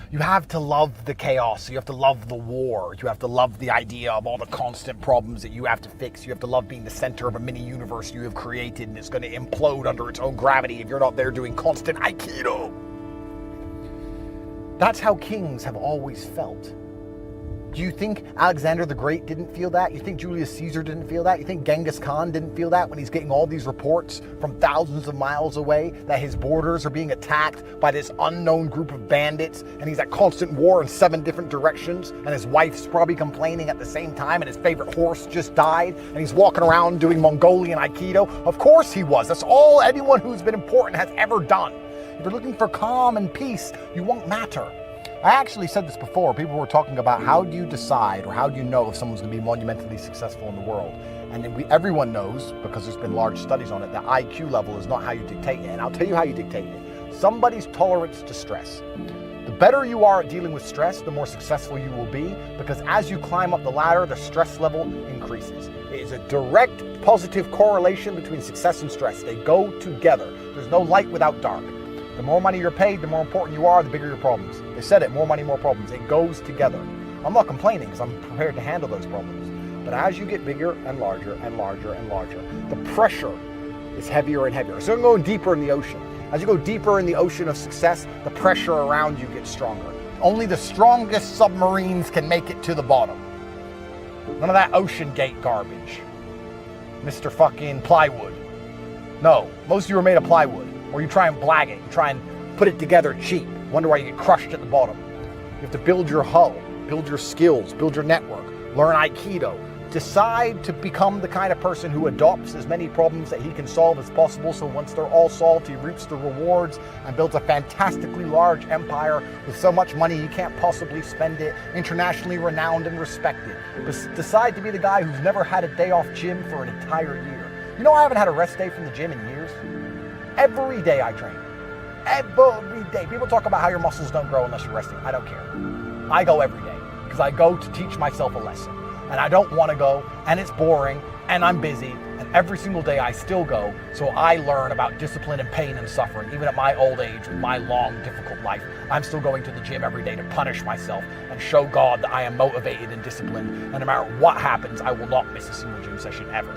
You have to love the chaos. You have to love the war. You have to love the idea of all the constant problems that you have to fix. You have to love being the center of a mini universe you have created and it's going to implode under its own gravity if you're not there doing constant Aikido. That's how kings have always felt. Do you think Alexander the Great didn't feel that? You think Julius Caesar didn't feel that? You think Genghis Khan didn't feel that when he's getting all these reports from thousands of miles away that his borders are being attacked by this unknown group of bandits and he's at constant war in 7 different directions and his wife's probably complaining at the same time and his favorite horse just died and he's walking around doing Mongolian Aikido? Of course he was. That's all anyone who's been important has ever done. If you're looking for calm and peace, you won't matter. I actually said this before. People were talking about how do you decide or how do you know if someone's going to be monumentally successful in the world? And everyone knows, because there's been large studies on it, that IQ level is not how you dictate it. And I'll tell you how you dictate it. Somebody's tolerance to stress. The better you are at dealing with stress, the more successful you will be, because as you climb up the ladder, the stress level increases. It is a direct positive correlation between success and stress. They go together. There's no light without dark. The more money you're paid, the more important you are, the bigger your problems. They said it, more money, more problems. It goes together. I'm not complaining because I'm prepared to handle those problems. But as you get bigger and larger and larger and larger, the pressure is heavier and heavier. So you're going deeper in the ocean. As you go deeper in the ocean of success, the pressure around you gets stronger. Only the strongest submarines can make it to the bottom. None of that ocean gate garbage. Mr. fucking plywood. No, most of you are made of plywood. Or you try and blag it, you try and put it together cheap. Wonder why you get crushed at the bottom. You have to build your hull, build your skills, build your network, learn Aikido. Decide to become the kind of person who adopts as many problems that he can solve as possible, so once they're all solved, he reaps the rewards and builds a fantastically large empire with so much money he can't possibly spend it, internationally renowned and respected. Decide to be the guy who's never had a day off gym for an entire year. You know, I haven't had a rest day from the gym in years. Every day I train. Every day. People talk about how your muscles don't grow unless you're resting. I don't care. I go every day because I go to teach myself a lesson. And I don't want to go, and it's boring, and I'm busy, and every single day I still go, so I learn about discipline and pain and suffering. Even at my old age, with my long, difficult life, I'm still going to the gym every day to punish myself and show God that I am motivated and disciplined, and no matter what happens, I will not miss a single gym session ever.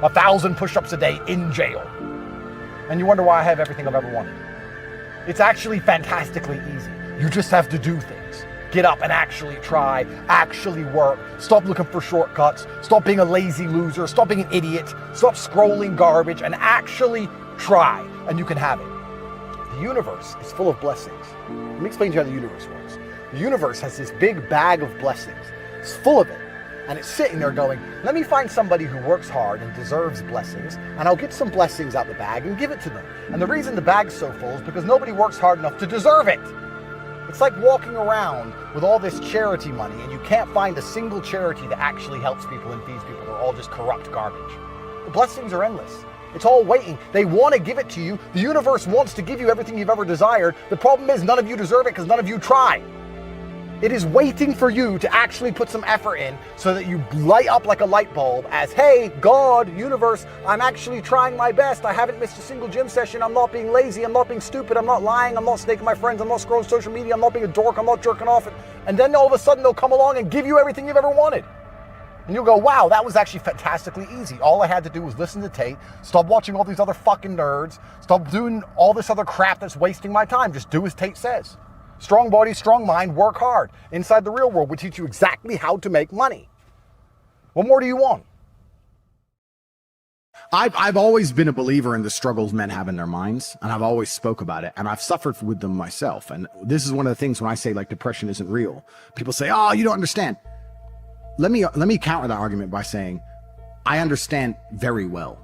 1,000 push-ups a day in jail. And you wonder why I have everything I've ever wanted. It's actually fantastically easy. You just have to do things. Get up and actually try, actually work. Stop looking for shortcuts. Stop being a lazy loser. Stop being an idiot. Stop scrolling garbage and actually try, and you can have it. The universe is full of blessings. Let me explain to you how the universe works. The universe has this big bag of blessings. It's full of it. And it's sitting there going, let me find somebody who works hard and deserves blessings, and I'll get some blessings out the bag and give it to them. And the reason the bag's so full is because nobody works hard enough to deserve it. It's like walking around with all this charity money and you can't find a single charity that actually helps people and feeds people. They're all just corrupt garbage. The blessings are endless. It's all waiting. They want to give it to you. The universe wants to give you everything you've ever desired. The problem is none of you deserve it because none of you try. It is waiting for you to actually put some effort in so that you light up like a light bulb as, hey, God, universe, I'm actually trying my best. I haven't missed a single gym session. I'm not being lazy. I'm not being stupid. I'm not lying. I'm not snaking my friends. I'm not scrolling social media. I'm not being a dork. I'm not jerking off. And then all of a sudden they'll come along and give you everything you've ever wanted. And you'll go, wow, that was actually fantastically easy. All I had to do was listen to Tate, stop watching all these other fucking nerds, stop doing all this other crap that's wasting my time. Just do as Tate says. Strong body, strong mind, work hard. Inside the real world, we teach you exactly how to make money. What more do you want? I've always been a believer in the struggles men have in their minds, and I've always spoke about it, and I've suffered with them myself. And this is one of the things when I say like depression isn't real, people say, oh, you don't understand. Let me counter that argument by saying, I understand very well.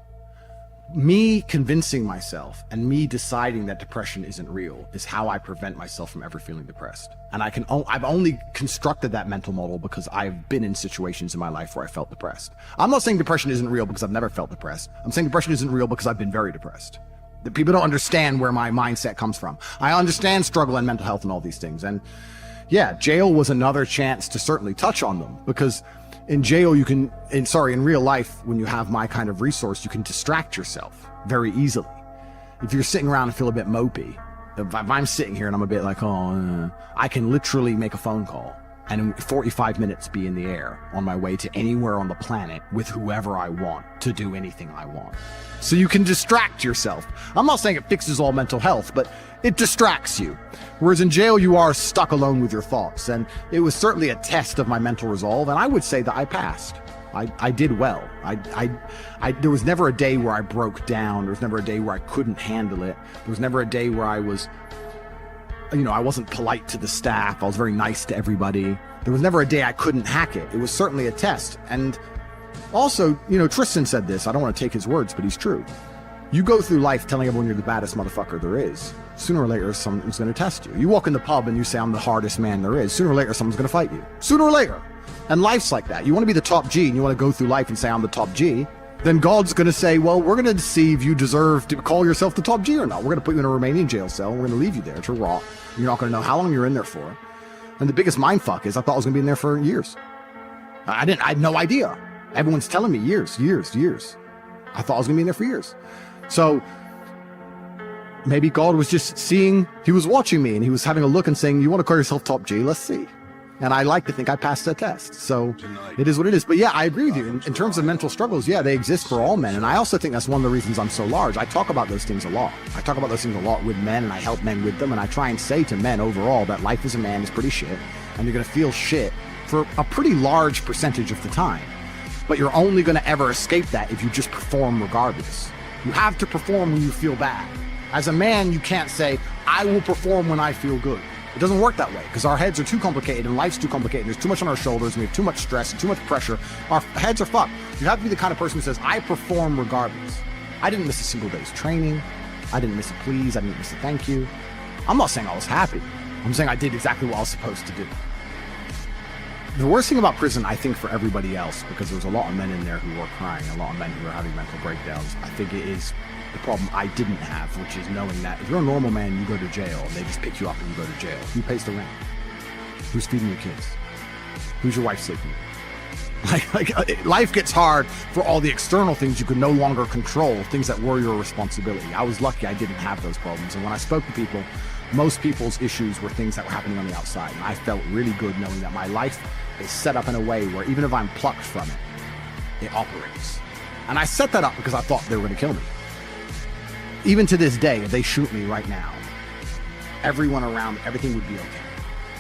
Me convincing myself and me deciding that depression isn't real is how I prevent myself from ever feeling depressed. And I've only constructed that mental model because I've been in situations in my life where I felt depressed. I'm not saying depression isn't real because I've never felt depressed. I'm saying depression isn't real because I've been very depressed. That people don't understand where my mindset comes from. I understand struggle and mental health and all these things. And yeah, jail was another chance to certainly touch on them, because in jail, in real life, when you have my kind of resource, you can distract yourself very easily. If you're sitting around and feel a bit mopey, if I'm sitting here and I'm a bit like, I can literally make a phone call and in 45 minutes be in the air on my way to anywhere on the planet with whoever I want to do anything I want. So you can distract yourself. I'm not saying it fixes all mental health, but it distracts you. Whereas in jail, you are stuck alone with your thoughts. And it was certainly a test of my mental resolve. And I would say that I passed. I did well. There was never a day where I broke down. There was never a day where I couldn't handle it. There was never a day where I was, I wasn't polite to the staff. I was very nice to everybody. There was never a day I couldn't hack it. It was certainly a test. And also, Tristan said this. I don't want to take his words, but he's true. You go through life telling everyone you're the baddest motherfucker there is. Sooner or later, someone's going to test you. You walk in the pub and you say, I'm the hardest man there is. Sooner or later, someone's going to fight you. Sooner or later. And life's like that. You want to be the top G and you want to go through life and say, I'm the top G. Then God's going to say, well, we're going to see if you deserve to call yourself the top G or not. We're going to put you in a Romanian jail cell. And we're going to leave you there to rot. You're not going to know how long you're in there for. And the biggest mindfuck is I thought I was going to be in there for years. I had no idea. Everyone's telling me years. I thought I was going to be in there for years. So maybe God was just he was watching me and he was having a look and saying, you want to call yourself top G? Let's see. And I like to think I passed that test. So it is what it is. But yeah, I agree with you. In terms of mental struggles, yeah, they exist for all men. And I also think that's one of the reasons I'm so large. I talk about those things a lot. I talk about those things a lot with men and I help men with them. And I try and say to men overall that life as a man is pretty shit. And you're going to feel shit for a pretty large percentage of the time. But you're only going to ever escape that if you just perform regardless. You have to perform when you feel bad. As a man, you can't say, I will perform when I feel good. It doesn't work that way because our heads are too complicated and life's too complicated. There's too much on our shoulders and we have too much stress and too much pressure. Our heads are fucked. You have to be the kind of person who says, I perform regardless. I didn't miss a single day's training. I didn't miss a please. I didn't miss a thank you. I'm not saying I was happy. I'm saying I did exactly what I was supposed to do. The worst thing about prison, I think, for everybody else, because there's a lot of men in there who were crying, a lot of men who were having mental breakdowns, I think it is the problem I didn't have, which is knowing that if you're a normal man, you go to jail, and they just pick you up and you go to jail. Who pays the rent? Who's feeding your kids? Who's your wife sleeping with? Life gets hard for all the external things you could no longer control, things that were your responsibility. I was lucky I didn't have those problems, and when I spoke to people, most people's issues were things that were happening on the outside, and I felt really good knowing that my life is set up in a way where even if I'm plucked from it, it operates. And I set that up because I thought they were going to kill me. Even to this day, if they shoot me right now, everyone around, everything would be okay.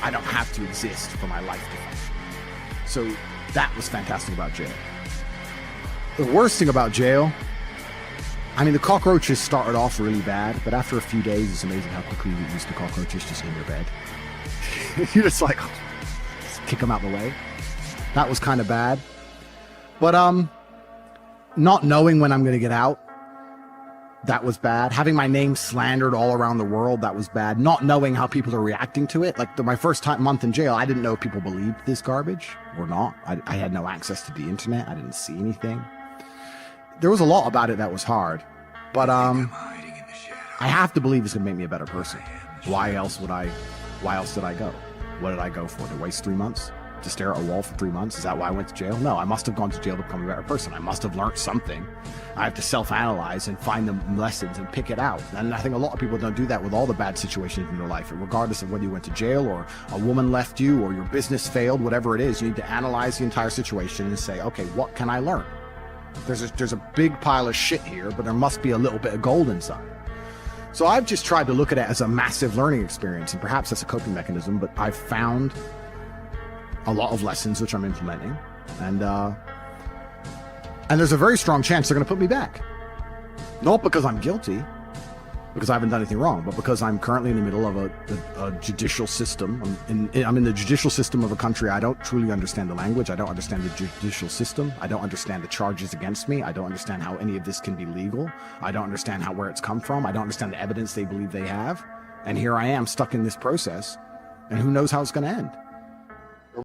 I don't have to exist for my life to function. So that was fantastic about jail. The worst thing about jail, the cockroaches started off really bad, but after a few days, it's amazing how quickly you get used to cockroaches just in your bed. You're just like, just kick them out the way. That was kind of bad. But not knowing when I'm going to get out, that was bad. Having my name slandered all around the world, that was bad. Not knowing how people are reacting to it. Like my first month in jail, I didn't know if people believed this garbage or not. I had no access to the internet. I didn't see anything. There was a lot about it that was hard. But I have to believe it's going to make me a better person. Why else did I go? What did I go for? To waste 3 months? To stare at a wall for 3 months? Is that why I went to jail? No, I must have gone to jail to become a better person. I must have learned something. I have to self-analyze and find the lessons and pick it out. And I think a lot of people don't do that with all the bad situations in their life. Regardless of whether you went to jail or a woman left you or your business failed, whatever it is, you need to analyze the entire situation and say, okay, what can I learn? There's a big pile of shit here, but there must be a little bit of gold inside. So I've just tried to look at it as a massive learning experience, and perhaps that's a coping mechanism, but I've found a lot of lessons which I'm implementing, and there's a very strong chance they're going to put me back. Not because I'm guilty, because I haven't done anything wrong, but because I'm currently in the middle of a judicial system. I'm in the judicial system of a country. I don't truly understand the language. I don't understand the judicial system. I don't understand the charges against me. I don't understand how any of this can be legal. I don't understand where it's come from. I don't understand the evidence they believe they have. And here I am stuck in this process, and who knows how it's going to end.